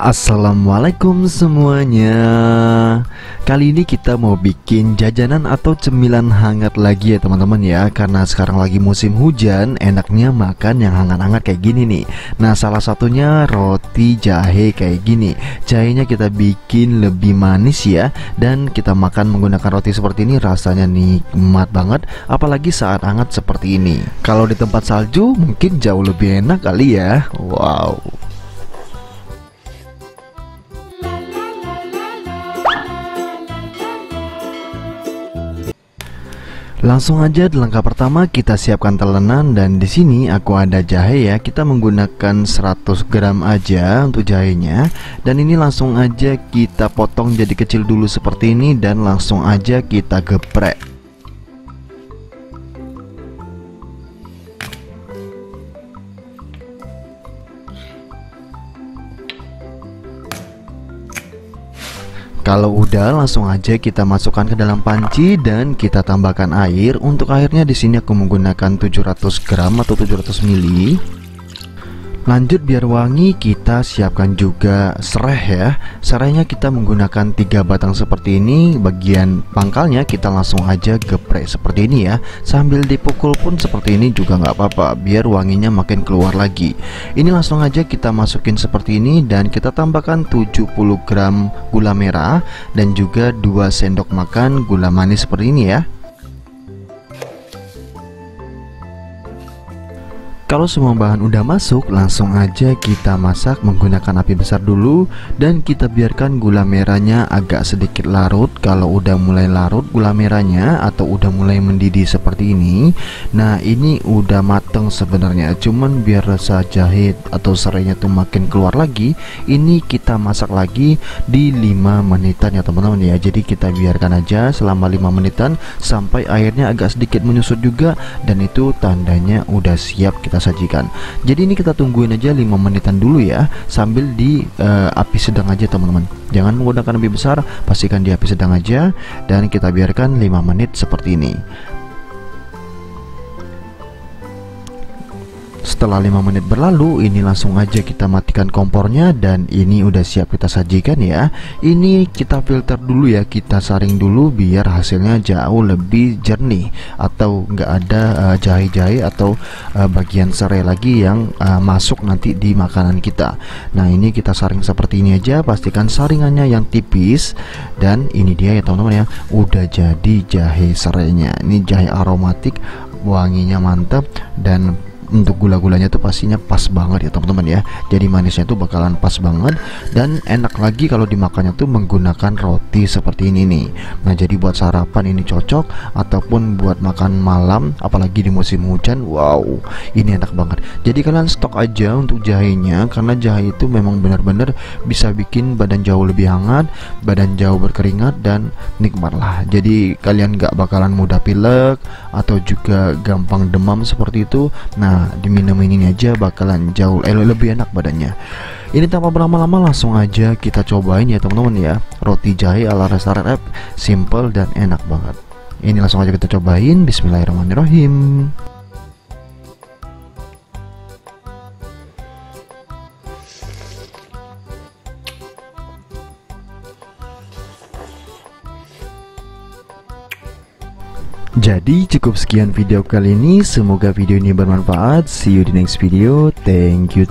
Assalamualaikum semuanya. Kali ini kita mau bikin jajanan atau cemilan hangat lagi ya teman-teman ya. Karena sekarang lagi musim hujan, enaknya makan yang hangat-hangat kayak gini nih. Nah, salah satunya roti jahe kayak gini. Jahenya kita bikin lebih manis ya, dan kita makan menggunakan roti seperti ini rasanya nikmat banget, apalagi saat hangat seperti ini. Kalau di tempat salju mungkin jauh lebih enak kali ya. Wow. Langsung aja di langkah pertama kita siapkan telenan, dan di sini aku ada jahe ya. Kita menggunakan 100 gram aja untuk jahenya, dan ini langsung aja kita potong jadi kecil dulu seperti ini dan langsung aja kita geprek. Kalau udah, langsung aja kita masukkan ke dalam panci dan kita tambahkan air. Untuk airnya di sini aku menggunakan 700 gram atau 700 ml. Lanjut, biar wangi kita siapkan juga serai ya. Serainya kita menggunakan 3 batang seperti ini. Bagian pangkalnya kita langsung aja geprek seperti ini ya. Sambil dipukul pun seperti ini juga nggak apa-apa, biar wanginya makin keluar lagi. Ini langsung aja kita masukin seperti ini, dan kita tambahkan 70 gram gula merah dan juga 2 sendok makan gula manis seperti ini ya. Kalau semua bahan udah masuk, langsung aja kita masak menggunakan api besar dulu, dan kita biarkan gula merahnya agak sedikit larut. Kalau udah mulai larut gula merahnya atau udah mulai mendidih seperti ini, nah ini udah mateng sebenarnya. Cuman biar rasa jahe atau serainya tuh makin keluar lagi, ini kita masak lagi di 5 menitan ya teman-teman ya. Jadi kita biarkan aja selama 5 menitan sampai airnya agak sedikit menyusut juga, dan itu tandanya udah siap kita sajikan. Jadi ini kita tungguin aja 5 menitan dulu ya, sambil di api sedang aja teman-teman. Jangan menggunakan api besar, pastikan di api sedang aja, dan kita biarkan 5 menit seperti ini. Setelah 5 menit berlalu, ini langsung aja kita matikan kompornya, dan ini udah siap kita sajikan ya. Ini kita filter dulu ya, kita saring dulu biar hasilnya jauh lebih jernih, atau nggak ada jahe-jahe atau bagian serai lagi yang masuk nanti di makanan kita. Nah, ini kita saring seperti ini aja, pastikan saringannya yang tipis. Dan ini dia ya teman-teman ya, udah jadi jahe serainya. Ini jahe aromatik, wanginya mantap, dan untuk gula-gulanya tuh pastinya pas banget ya teman-teman ya. Jadi manisnya tuh bakalan pas banget, dan enak lagi kalau dimakannya tuh menggunakan roti seperti ini nih. Nah, jadi buat sarapan ini cocok, ataupun buat makan malam apalagi di musim hujan. Wow, ini enak banget. Jadi kalian stok aja untuk jahenya, karena jahe itu memang benar-benar bisa bikin badan jauh lebih hangat, badan jauh berkeringat, dan nikmat lah. Jadi kalian gak bakalan mudah pilek atau juga gampang demam seperti itu. Nah, diminumin ini aja bakalan jauh lebih enak badannya. Ini tanpa berlama-lama langsung aja kita cobain ya teman-teman ya. Roti jahe ala restoran app, simple dan enak banget. Ini langsung aja kita cobain. Bismillahirrahmanirrahim. Jadi cukup sekian video kali ini, semoga video ini bermanfaat. See you di next video. Thank you.